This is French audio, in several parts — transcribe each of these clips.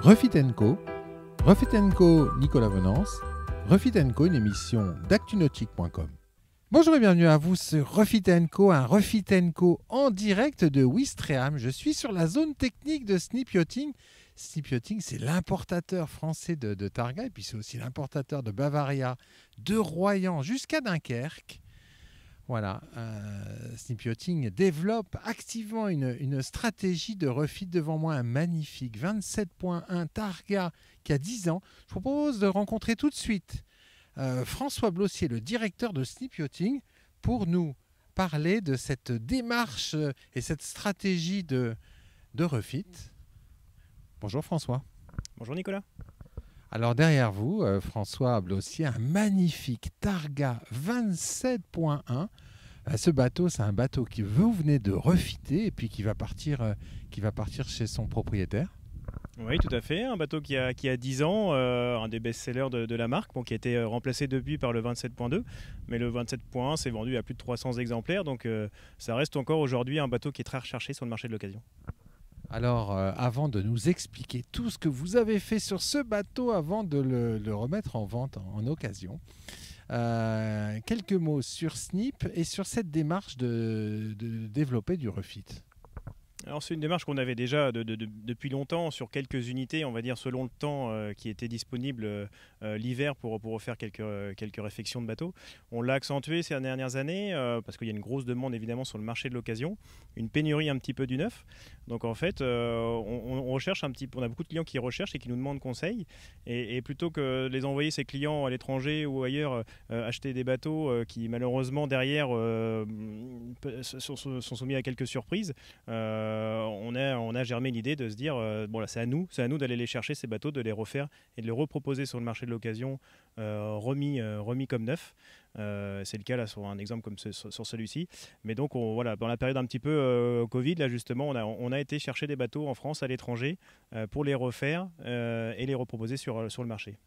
Refit & Co. Refit & Co, Nicolas Venance. Refit & Co, une émission d'actunautique.com. Bonjour et bienvenue à vous sur Refit & Co, un Refit & Co en direct de Ouistreham. Je suis sur la zone technique de Snip Yachting. Snip Yachting, c'est l'importateur français de Targa et puis c'est aussi l'importateur de Bavaria, de Royan jusqu'à Dunkerque. Voilà, Snip Yachting développe activement une stratégie de refit. Devant moi un magnifique 27.1 Targa qui a 10 ans. Je vous propose de rencontrer tout de suite François Blossier, le directeur de Snip Yachting, pour nous parler de cette démarche et cette stratégie de refit. Bonjour François. Bonjour Nicolas. Alors derrière vous, François Blossier, un magnifique Targa 27.1. Ce bateau, c'est un bateau que vous venez de refiter et puis qui va partir chez son propriétaire. Oui, tout à fait. Un bateau qui a 10 ans, un des best-sellers de la marque, qui a été remplacé depuis par le 27.2. Mais le 27.1 s'est vendu à plus de 300 exemplaires. Donc ça reste encore aujourd'hui un bateau qui est très recherché sur le marché de l'occasion. Alors, avant de nous expliquer tout ce que vous avez fait sur ce bateau avant de le remettre en vente en occasion, quelques mots sur Snip et sur cette démarche de développer du refit. Alors c'est une démarche qu'on avait déjà depuis longtemps sur quelques unités, on va dire selon le temps qui était disponible l'hiver pour refaire quelques réfections de bateaux. On l'a accentué ces dernières années parce qu'il y a une grosse demande évidemment sur le marché de l'occasion, une pénurie un petit peu du neuf. Donc en fait on recherche on a beaucoup de clients qui recherchent et qui nous demandent conseil et plutôt que de les envoyer ces clients à l'étranger ou ailleurs acheter des bateaux qui malheureusement derrière sont soumis à quelques surprises. On a germé l'idée de se dire bon là c'est à nous d'aller les chercher ces bateaux, de les refaire et de les reproposer sur le marché de l'occasion remis comme neuf. C'est le cas là sur un exemple comme sur celui-ci. Mais donc voilà, dans la période un petit peu Covid là justement, on a été chercher des bateaux en France, à l'étranger pour les refaire et les reproposer sur le marché.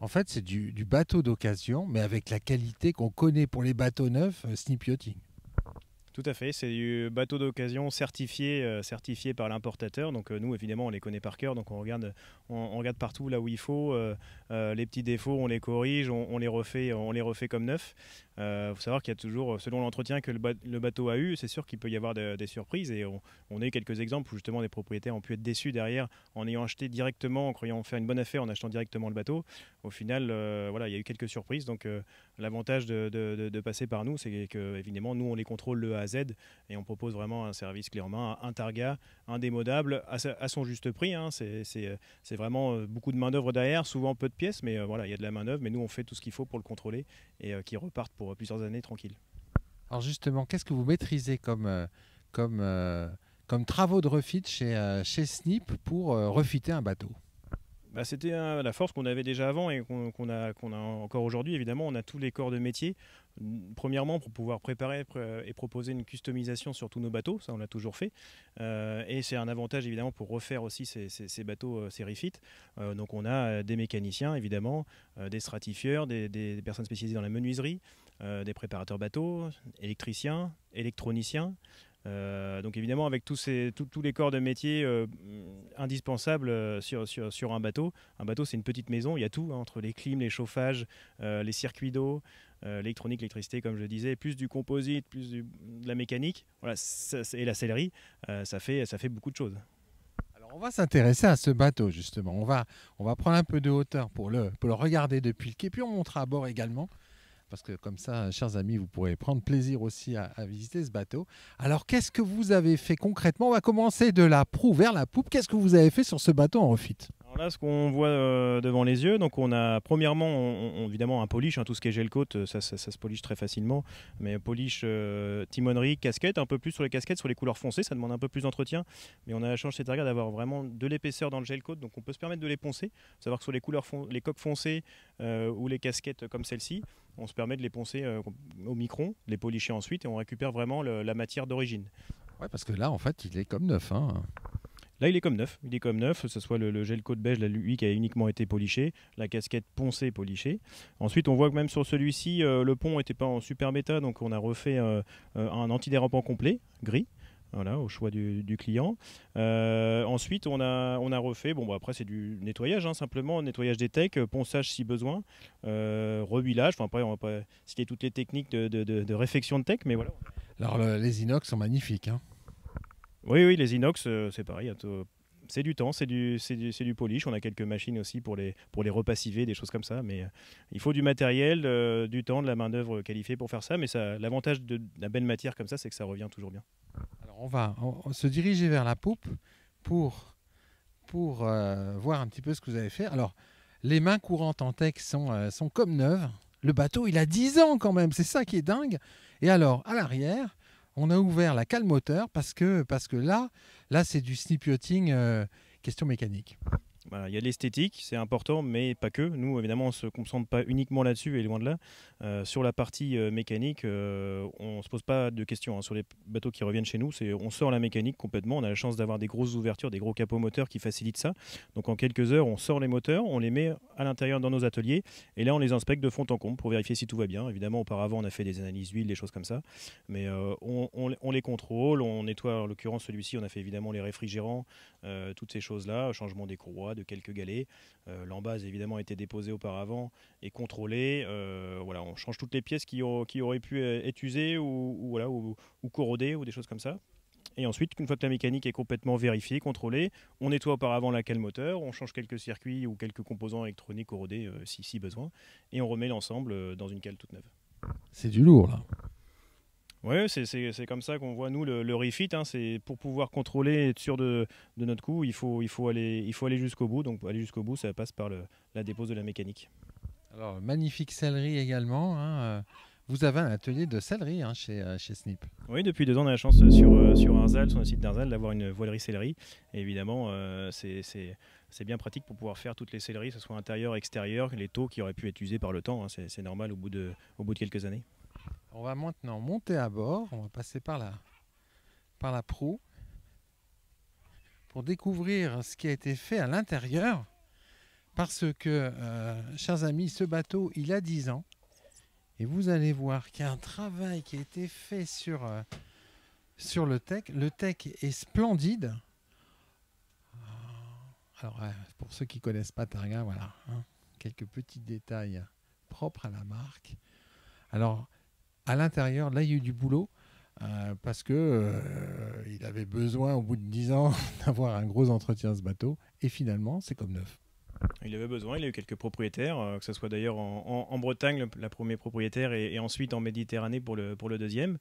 En fait, c'est du bateau d'occasion, mais avec la qualité qu'on connaît pour les bateaux neufs, Snip Yachting. Tout à fait, c'est du bateau d'occasion certifié par l'importateur. Donc nous, évidemment, on les connaît par cœur. Donc on regarde partout là où il faut. Les petits défauts, on les corrige, on les refait comme neuf. Faut savoir qu'il y a toujours, selon l'entretien que le bateau a eu, c'est sûr qu'il peut y avoir des surprises. Et on a eu quelques exemples où justement des propriétaires ont pu être déçus derrière en ayant acheté directement, en croyant faire une bonne affaire en achetant directement le bateau. Au final, voilà, il y a eu quelques surprises. Donc l'avantage de passer par nous, c'est que évidemment, nous, on les contrôle le A à Z et on propose vraiment un service clé en main, un Targa indémodable à son juste prix. Hein. C'est vraiment beaucoup de main-d'œuvre derrière, souvent peu de pièces, mais voilà, il y a de la main-d'œuvre. Mais nous, on fait tout ce qu'il faut pour le contrôler et qui repartent pour plusieurs années tranquilles. Alors justement, qu'est-ce que vous maîtrisez comme travaux de refit chez Snip pour refiter un bateau? C'était la force qu'on avait déjà avant et qu'on a encore aujourd'hui. Évidemment, on a tous les corps de métier. Premièrement, pour pouvoir préparer et proposer une customisation sur tous nos bateaux, ça on l'a toujours fait. Et c'est un avantage évidemment pour refaire aussi ces bateaux, ces refits. Donc on a des mécaniciens évidemment, des stratifieurs, des personnes spécialisées dans la menuiserie, des préparateurs bateaux, électriciens, électroniciens. Donc évidemment avec tous les corps de métier indispensables sur un bateau. Un bateau c'est une petite maison, il y a tout hein, entre les clims, les chauffages, les circuits d'eau, l'électronique, l'électricité comme je disais, plus du composite, plus de la mécanique, voilà, et la sellerie, ça fait beaucoup de choses. Alors on va s'intéresser à ce bateau justement, on va prendre un peu de hauteur pour le regarder depuis le quai, puis on montera à bord également. Parce que comme ça, chers amis, vous pourrez prendre plaisir aussi à visiter ce bateau. Alors, qu'est-ce que vous avez fait concrètement? On va commencer de la proue vers la poupe. Qu'est-ce que vous avez fait sur ce bateau en refit? Alors là, ce qu'on voit devant les yeux, donc on a premièrement, évidemment, un polish, hein, tout ce qui est gel coat, ça se polish très facilement. Mais polish, timonerie, casquette, un peu plus sur les casquettes, sur les couleurs foncées, ça demande un peu plus d'entretien. Mais on a la chance chez Targa d'avoir vraiment de l'épaisseur dans le gel coat, donc on peut se permettre de les poncer. Faut savoir que sur les coques foncées ou les casquettes comme celle-ci, on se permet de les poncer au micron, les polisher ensuite et on récupère vraiment la matière d'origine. Ouais, parce que là, en fait, il est comme neuf. Hein. Là, il est comme neuf, que ce soit le gel coat beige, là, lui qui a uniquement été poliché, la casquette poncée polichée. Ensuite, on voit que même sur celui-ci, le pont n'était pas en super méta, donc on a refait un antidérapant complet, gris. voilà, au choix du client. Ensuite, on a refait, bon, après c'est du nettoyage, hein, simplement, nettoyage des techs, ponçage si besoin, rehuilage, enfin après on va pas citer toutes les techniques de réfection de tech, mais voilà. Alors, les inox sont magnifiques, hein. Oui, les inox, c'est pareil, c'est du temps, c'est du polish. On a quelques machines aussi pour les repassiver, des choses comme ça. Mais il faut du matériel, du temps, de la main-d'œuvre qualifiée pour faire ça. Mais l'avantage de la belle matière comme ça, c'est que ça revient toujours bien. Alors, on va se diriger vers la poupe pour voir un petit peu ce que vous avez fait. Alors, les mains courantes en tech sont comme neuves. Le bateau, il a 10 ans quand même. C'est ça qui est dingue. Et alors, à l'arrière, on a ouvert la cale moteur parce que là c'est du snip yachting question mécanique. Voilà, il y a de l'esthétique, c'est important, mais pas que. Nous, évidemment, on ne se concentre pas uniquement là-dessus, et loin de là. Sur la partie mécanique, on ne se pose pas de questions, hein. Sur les bateaux qui reviennent chez nous, on sort la mécanique complètement. On a la chance d'avoir des grosses ouvertures, des gros capots moteurs qui facilitent ça. Donc en quelques heures, on sort les moteurs, on les met à l'intérieur dans nos ateliers, et là, on les inspecte de fond en comble pour vérifier si tout va bien. Évidemment, auparavant, on a fait des analyses d'huile, des choses comme ça, mais on les contrôle, on nettoie. En l'occurrence, celui-ci, on a fait évidemment les réfrigérants, toutes ces choses-là, changement des courroies, de quelques galets. L'embase évidemment a été déposée auparavant et contrôlée. Voilà, on change toutes les pièces qui auraient pu être usées ou corrodées ou des choses comme ça. Et ensuite, une fois que la mécanique est complètement vérifiée, contrôlée, on nettoie auparavant la cale moteur, on change quelques circuits ou quelques composants électroniques corrodés si besoin, et on remet l'ensemble dans une cale toute neuve. C'est du lourd là. Oui, c'est comme ça qu'on voit nous le refit, hein. C'est pour pouvoir contrôler, être sûr de notre coup, il faut aller jusqu'au bout. Donc aller jusqu'au bout, ça passe par la dépose de la mécanique. Alors, magnifique sellerie également, hein. Vous avez un atelier de sellerie, hein, chez Snip. Oui, depuis 2 ans, on a la chance sur Arzal, sur le site d'Arzal, d'avoir une voilerie sellerie. Et évidemment, c'est bien pratique pour pouvoir faire toutes les selleries, que ce soit intérieur, extérieur, les taux qui auraient pu être usés par le temps, hein. C'est normal au bout de quelques années. On va maintenant monter à bord, on va passer par la proue pour découvrir ce qui a été fait à l'intérieur. Parce que, chers amis, ce bateau, il a 10 ans. Et vous allez voir qu'il y a un travail qui a été fait sur le tech. Le tech est splendide. Alors, pour ceux qui ne connaissent pas Targa, voilà, hein, quelques petits détails propres à la marque. Alors, à l'intérieur, là, il y a eu du boulot parce que il avait besoin, au bout de 10 ans, d'avoir un gros entretien de ce bateau. Et finalement, c'est comme neuf. Il avait besoin, il a eu quelques propriétaires, que ce soit d'ailleurs en Bretagne, la première propriétaire, et ensuite en Méditerranée pour le deuxième.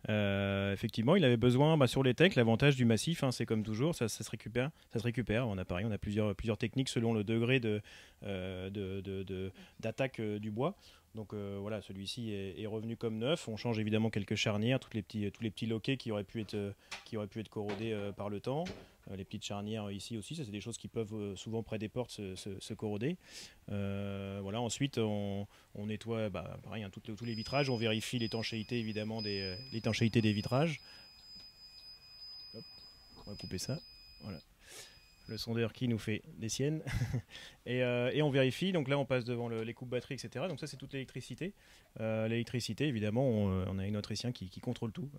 Effectivement, il avait besoin, sur les techs, l'avantage du massif, hein, c'est comme toujours, ça se récupère. On a plusieurs techniques selon le degré d'attaque du bois. Donc voilà, celui-ci est revenu comme neuf. On change évidemment quelques charnières, tous les petits loquets qui auraient pu être corrodés par le temps. Les petites charnières ici aussi, ça c'est des choses qui peuvent souvent près des portes se corroder. Voilà, ensuite on nettoie, pareil, hein, tous les vitrages. On vérifie l'étanchéité évidemment l'étanchéité des vitrages. Hop, on va couper ça. Voilà. Le sondeur qui nous fait des siennes. et on vérifie. Donc là, on passe devant les coupes batteries, etc. Donc ça, c'est toute l'électricité. L'électricité, évidemment, on a un électricien qui contrôle tout,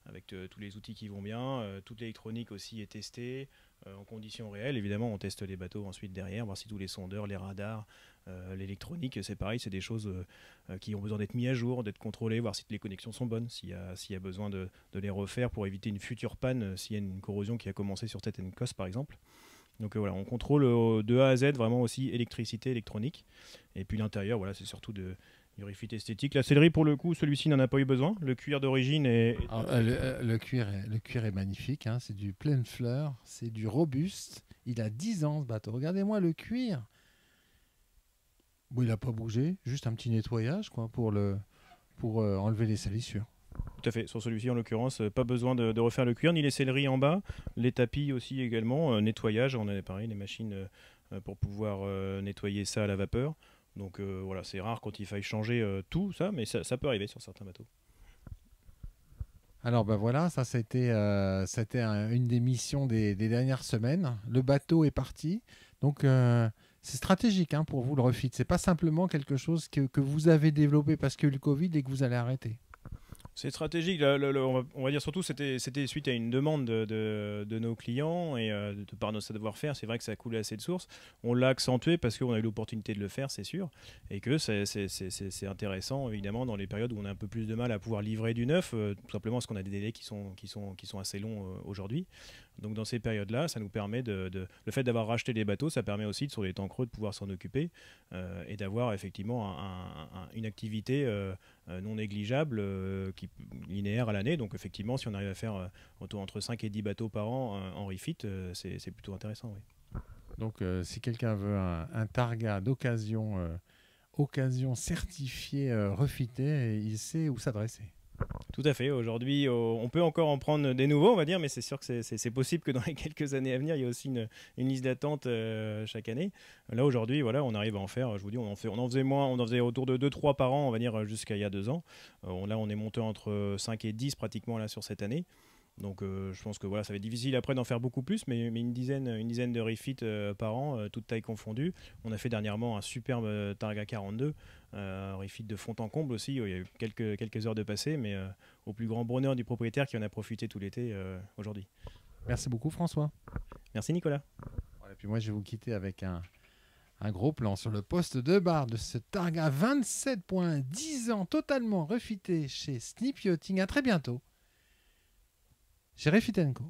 avec tous les outils qui vont bien. Toute l'électronique aussi est testée en conditions réelles. Évidemment, on teste les bateaux ensuite derrière, voir si tous les sondeurs, les radars, l'électronique, c'est pareil. C'est des choses qui ont besoin d'être mis à jour, d'être contrôlées, voir si les connexions sont bonnes, s'il y a besoin de les refaire pour éviter une future panne, s'il y a une corrosion qui a commencé sur certaines cosses, par exemple. Donc voilà, on contrôle de A à Z vraiment aussi électricité, électronique. Et puis l'intérieur, voilà, c'est surtout du refit esthétique. La sellerie, pour le coup, celui-ci n'en a pas eu besoin. Le cuir d'origine est... le cuir est magnifique, hein. C'est du pleine fleur, c'est du robuste. Il a 10 ans ce bateau. Regardez-moi le cuir. Bon, il n'a pas bougé, juste un petit nettoyage quoi, pour enlever les salissures. Tout à fait, sur celui-ci en l'occurrence, pas besoin de refaire le cuir, ni les selleries en bas, les tapis aussi également, nettoyage, on a pareil, les machines pour pouvoir nettoyer ça à la vapeur. Donc voilà, c'est rare quand il faille changer tout ça, mais ça peut arriver sur certains bateaux. Alors voilà, ça c'était une des missions des dernières semaines. Le bateau est parti, donc c'est stratégique, hein, pour vous le refit. C'est pas simplement quelque chose que vous avez développé parce que le Covid et que vous allez arrêter. C'est stratégique. On va dire surtout c'était suite à une demande de nos clients et de par nos savoir-faire. C'est vrai que ça a coulé assez de sources. On l'a accentué parce qu'on a eu l'opportunité de le faire, c'est sûr, et que c'est intéressant évidemment dans les périodes où on a un peu plus de mal à pouvoir livrer du neuf, tout simplement parce qu'on a des délais qui sont assez longs aujourd'hui. Donc dans ces périodes-là, ça nous permet le fait d'avoir racheté les bateaux, ça permet aussi sur les temps creux de pouvoir s'en occuper et d'avoir effectivement une activité non négligeable, linéaire à l'année. Donc effectivement, si on arrive à faire entre 5 et 10 bateaux par an en refit, c'est plutôt intéressant. Oui. Donc si quelqu'un veut un targa d'occasion occasion certifié refité, il sait où s'adresser. Tout à fait. Aujourd'hui, on peut encore en prendre des nouveaux, on va dire, mais c'est sûr que c'est possible que dans les quelques années à venir, il y a aussi une liste d'attente chaque année. Là, aujourd'hui, voilà, on arrive à en faire. Je vous dis, on en faisait moins, on en faisait autour de 2-3 par an, on va dire, jusqu'à il y a 2 ans. Là, on est monté entre 5 et 10 pratiquement là sur cette année. Donc je pense que voilà, ça va être difficile après d'en faire beaucoup plus, mais une dizaine de refits par an, toutes tailles confondues. On a fait dernièrement un superbe Targa 42, refit de fond en comble aussi, où il y a eu quelques heures de passé, mais au plus grand bonheur du propriétaire qui en a profité tout l'été aujourd'hui. Merci beaucoup François. Merci Nicolas. Voilà, puis moi je vais vous quitter avec un gros plan sur le poste de barre de ce Targa 27.10 ans totalement refité chez Snip Yachting. À très bientôt chez Refit & Co.